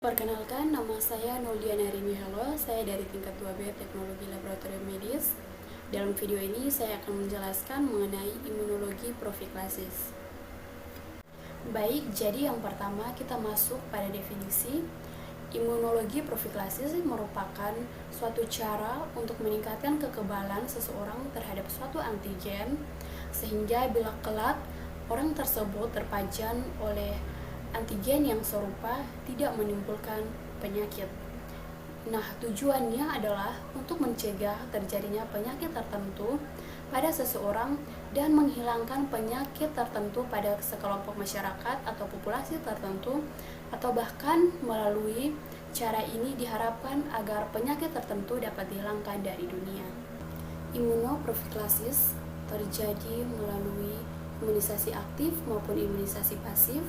Perkenalkan, nama saya Noldiana Rini. Halo, saya dari tingkat 2B Teknologi Laboratorium Medis. Dalam video ini saya akan menjelaskan mengenai imunologi profilasis. Baik, jadi yang pertama kita masuk pada definisi. Imunologi profilasis merupakan suatu cara untuk meningkatkan kekebalan seseorang terhadap suatu antigen, sehingga bila kelak orang tersebut terpajan oleh antigen yang serupa tidak menimbulkan penyakit. Nah, tujuannya adalah untuk mencegah terjadinya penyakit tertentu pada seseorang dan menghilangkan penyakit tertentu pada sekelompok masyarakat atau populasi tertentu, atau bahkan melalui cara ini diharapkan agar penyakit tertentu dapat dihilangkan dari dunia. Imunoprofilasis terjadi melalui imunisasi aktif maupun imunisasi pasif.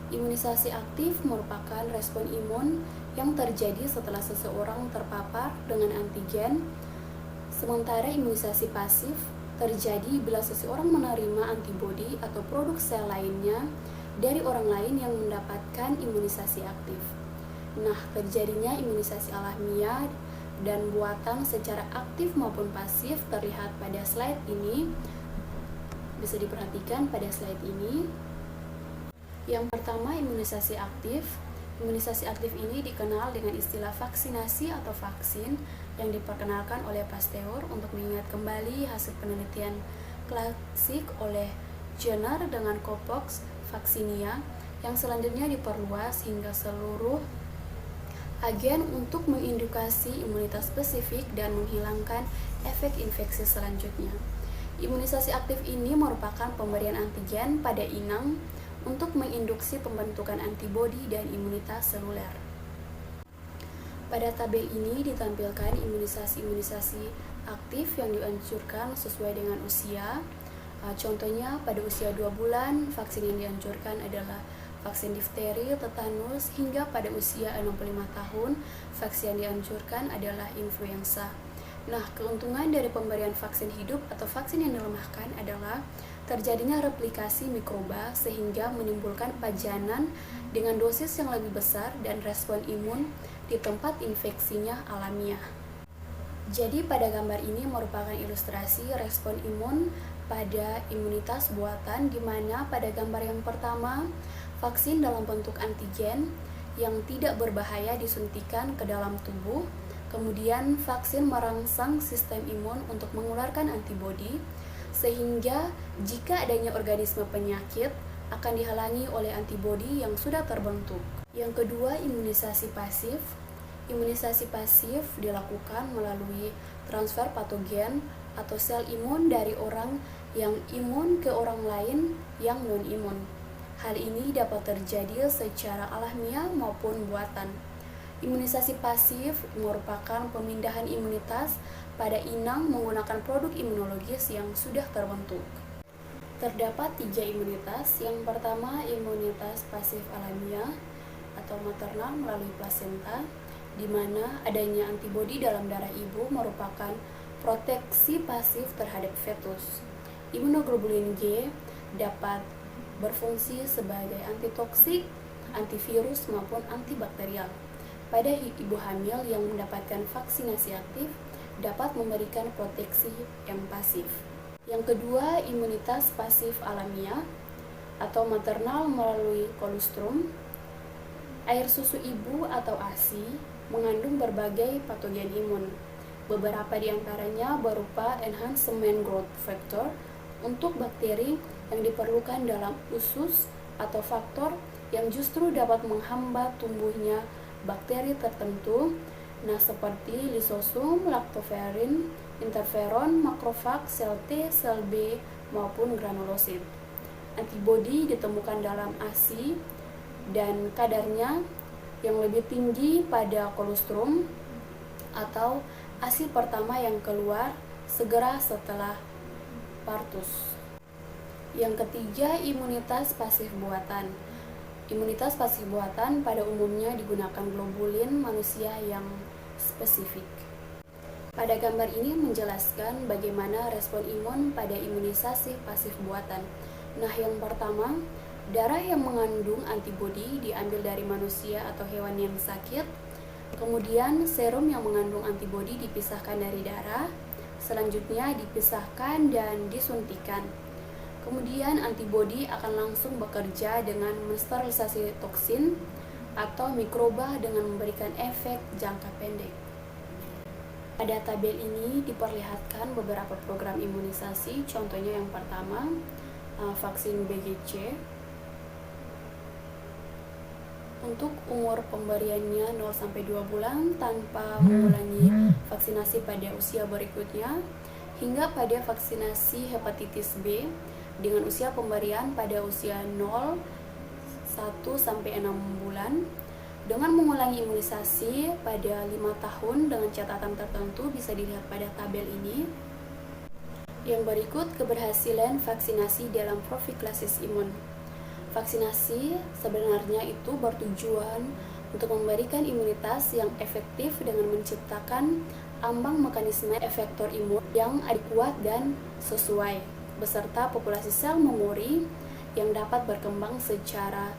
Imunisasi aktif merupakan respon imun yang terjadi setelah seseorang terpapar dengan antigen, sementara imunisasi pasif terjadi bila seseorang menerima antibodi atau produk sel lainnya dari orang lain yang mendapatkan imunisasi aktif. Nah, terjadinya imunisasi alamiah dan buatan secara aktif maupun pasif terlihat pada slide ini. Bisa diperhatikan pada slide ini. Yang pertama, imunisasi aktif. Imunisasi aktif ini dikenal dengan istilah vaksinasi atau vaksin yang diperkenalkan oleh Pasteur untuk mengingat kembali hasil penelitian klasik oleh Jenner dengan Cowpox vaccinia yang selanjutnya diperluas hingga seluruh agen untuk mengindukasi imunitas spesifik dan menghilangkan efek infeksi selanjutnya. Imunisasi aktif ini merupakan pemberian antigen pada inang untuk menginduksi pembentukan antibodi dan imunitas seluler. Pada tabel ini ditampilkan imunisasi aktif yang dianjurkan sesuai dengan usia. Contohnya pada usia 2 bulan, vaksin yang dianjurkan adalah vaksin difteri, tetanus, hingga pada usia 65 tahun, vaksin yang dianjurkan adalah influenza. Nah, keuntungan dari pemberian vaksin hidup atau vaksin yang dilemahkan adalah terjadinya replikasi mikroba sehingga menimbulkan pajanan dengan dosis yang lebih besar dan respon imun di tempat infeksinya alamiah. Jadi pada gambar ini merupakan ilustrasi respon imun pada imunitas buatan, di mana pada gambar yang pertama vaksin dalam bentuk antigen yang tidak berbahaya disuntikan ke dalam tubuh. Kemudian vaksin merangsang sistem imun untuk mengeluarkan antibodi, sehingga jika adanya organisme penyakit akan dihalangi oleh antibodi yang sudah terbentuk. Yang kedua, imunisasi pasif. Imunisasi pasif dilakukan melalui transfer patogen atau sel imun dari orang yang imun ke orang lain yang non-imun. Hal ini dapat terjadi secara alamiah maupun buatan. Imunisasi pasif merupakan pemindahan imunitas pada inang menggunakan produk imunologis yang sudah terbentuk. Terdapat 3 imunitas. Yang pertama, imunitas pasif alamiah atau maternal melalui plasenta, di mana adanya antibodi dalam darah ibu merupakan proteksi pasif terhadap fetus. Imunoglobulin G dapat berfungsi sebagai antitoksik, antivirus maupun antibakterial. Pada ibu hamil yang mendapatkan vaksinasi aktif dapat memberikan proteksi yang pasif. Yang kedua, imunitas pasif alamiah atau maternal melalui kolostrum. Air susu ibu atau ASI mengandung berbagai patogen imun. Beberapa di antaranya berupa enhancement growth factor untuk bakteri yang diperlukan dalam usus atau faktor yang justru dapat menghambat tumbuhnya bakteri tertentu, nah seperti lisosum, laktoferin, interferon, makrofag, sel T, sel B, maupun granulosit. Antibodi ditemukan dalam ASI dan kadarnya yang lebih tinggi pada kolostrum atau ASI pertama yang keluar segera setelah partus. Yang ketiga, imunitas pasif buatan. Imunitas pasif buatan pada umumnya digunakan globulin manusia yang spesifik. Pada gambar ini menjelaskan bagaimana respon imun pada imunisasi pasif buatan. Nah, yang pertama, Darah yang mengandung antibodi diambil dari manusia atau hewan yang sakit. Kemudian serum yang mengandung antibodi dipisahkan dari darah. Selanjutnya dipisahkan dan disuntikan. Kemudian antibodi akan langsung bekerja dengan mensterilisasi toksin atau mikroba dengan memberikan efek jangka pendek. Pada tabel ini diperlihatkan beberapa program imunisasi. Contohnya yang pertama, vaksin BCG. Untuk umur pemberiannya 0-2 bulan tanpa mengulangi vaksinasi pada usia berikutnya, hingga pada vaksinasi hepatitis B dengan usia pemberian pada usia 0-1-6 bulan. Dengan mengulangi imunisasi pada 5 tahun dengan catatan tertentu bisa dilihat pada tabel ini. Yang berikut keberhasilan vaksinasi dalam profilaksi imun. Vaksinasi sebenarnya itu bertujuan untuk memberikan imunitas yang efektif dengan menciptakan ambang mekanisme efektor imun yang kuat dan sesuai, beserta populasi sel memori yang dapat berkembang secara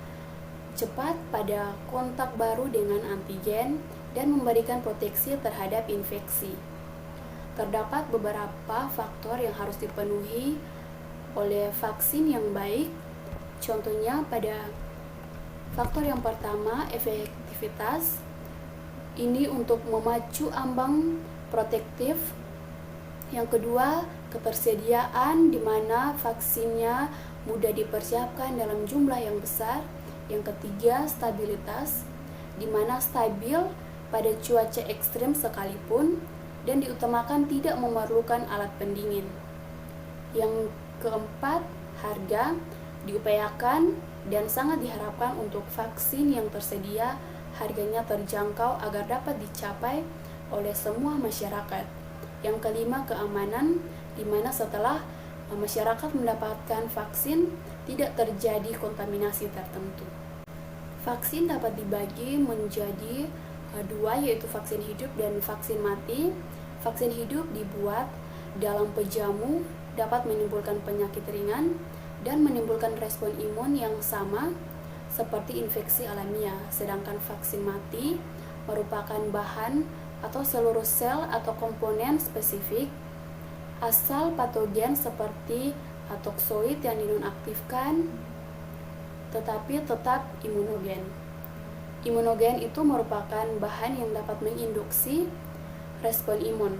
cepat pada kontak baru dengan antigen dan memberikan proteksi terhadap infeksi. Terdapat beberapa faktor yang harus dipenuhi oleh vaksin yang baik. Contohnya pada faktor yang pertama, efektivitas. Ini untuk memacu ambang protektif. Yang kedua, ketersediaan di mana vaksinnya mudah dipersiapkan dalam jumlah yang besar. Yang ketiga, stabilitas, di mana stabil pada cuaca ekstrim sekalipun dan diutamakan tidak memerlukan alat pendingin. Yang keempat, harga. Diupayakan dan sangat diharapkan untuk vaksin yang tersedia harganya terjangkau agar dapat dicapai oleh semua masyarakat. Yang kelima, keamanan, di mana setelah masyarakat mendapatkan vaksin tidak terjadi kontaminasi tertentu. Vaksin dapat dibagi menjadi dua, yaitu vaksin hidup dan vaksin mati. Vaksin hidup dibuat dalam pejamu, dapat menimbulkan penyakit ringan dan menimbulkan respon imun yang sama seperti infeksi alamiah. Sedangkan vaksin mati merupakan bahan atau seluruh sel atau komponen spesifik asal patogen seperti toksoid yang dinonaktifkan tetapi tetap imunogen. Imunogen itu merupakan bahan yang dapat menginduksi respon imun.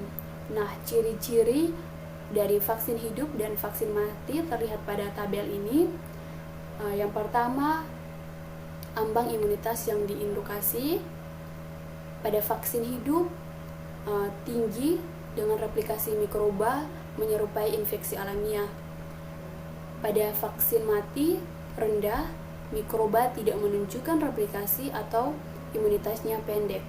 Nah, ciri-ciri dari vaksin hidup dan vaksin mati terlihat pada tabel ini. Yang pertama, ambang imunitas yang diindukasi. Pada vaksin hidup tinggi dengan replikasi mikroba menyerupai infeksi alamiah. Pada vaksin mati rendah, mikroba tidak menunjukkan replikasi atau imunitasnya pendek.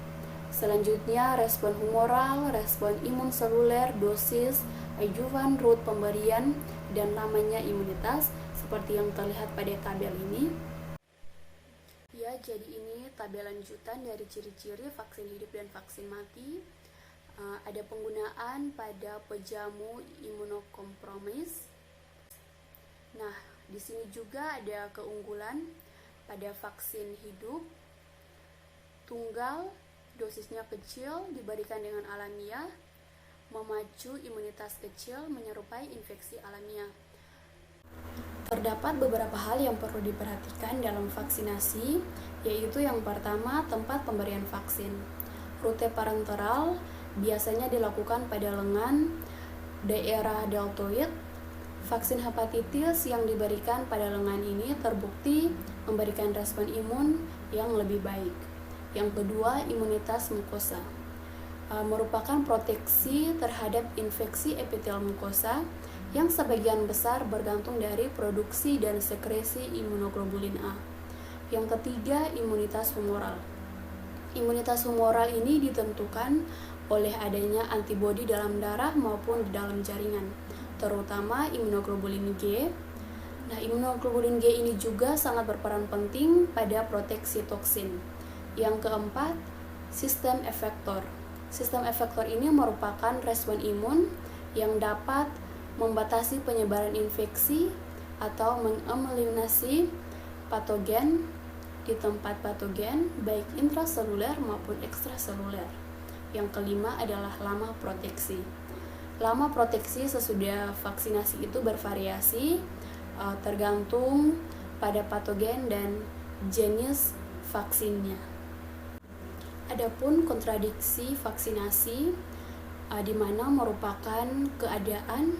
Selanjutnya, respon humoral, respon imun seluler, dosis, adjuvan route pemberian, dan lamanya imunitas seperti yang terlihat pada tabel ini. Ya, jadi ini tabel lanjutan dari ciri-ciri vaksin hidup dan vaksin mati. Ada penggunaan pada pejamu imunokompromis. Nah, di sini juga ada keunggulan pada vaksin hidup. Tunggal, dosisnya kecil, diberikan dengan alamiah, memacu imunitas kecil menyerupai infeksi alamiah. Terdapat beberapa hal yang perlu diperhatikan dalam vaksinasi, yaitu yang pertama, tempat pemberian vaksin. Rute parenteral biasanya dilakukan pada lengan, daerah deltoid. Vaksin hepatitis yang diberikan pada lengan ini terbukti memberikan respon imun yang lebih baik. Yang kedua, imunitas mukosa. Merupakan proteksi terhadap infeksi epitel mukosa yang sebagian besar bergantung dari produksi dan sekresi imunoglobulin A. Yang ketiga, imunitas humoral. Imunitas humoral ini ditentukan oleh adanya antibodi dalam darah maupun di dalam jaringan, terutama imunoglobulin G. Nah, imunoglobulin G ini juga sangat berperan penting pada proteksi toksin. Yang keempat, sistem efektor. Sistem efektor ini merupakan respon imun yang dapat membatasi penyebaran infeksi atau mengeliminasi patogen di tempat patogen, baik intraseluler maupun ekstraseluler. Yang kelima adalah lama proteksi. Lama proteksi sesudah vaksinasi itu bervariasi tergantung pada patogen dan jenis vaksinnya. Adapun kontradiksi vaksinasi di mana merupakan keadaan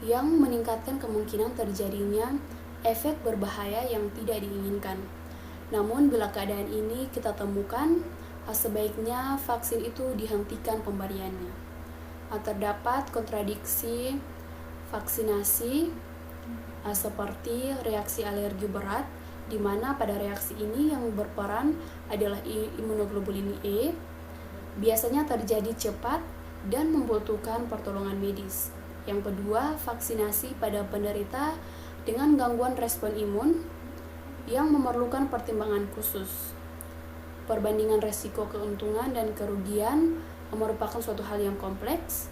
yang meningkatkan kemungkinan terjadinya efek berbahaya yang tidak diinginkan. Namun bila keadaan ini kita temukan, sebaiknya vaksin itu dihentikan pemberiannya. Terdapat kontradiksi vaksinasi seperti reaksi alergi berat, di mana pada reaksi ini yang berperan adalah imunoglobulin E, biasanya terjadi cepat dan membutuhkan pertolongan medis. Yang kedua, vaksinasi pada penderita dengan gangguan respon imun yang memerlukan pertimbangan khusus. Perbandingan resiko keuntungan dan kerugian merupakan suatu hal yang kompleks.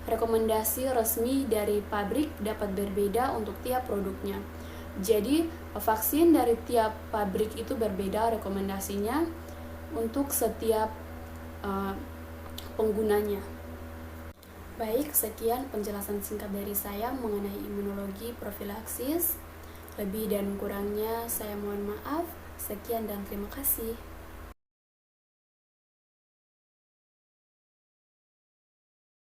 Rekomendasi resmi dari pabrik dapat berbeda untuk tiap produknya. Jadi, vaksin dari tiap pabrik itu berbeda rekomendasinya untuk setiap penggunanya. Baik, sekian penjelasan singkat dari saya mengenai imunologi profilaksis. Lebih dan kurangnya saya mohon maaf. Sekian dan terima kasih.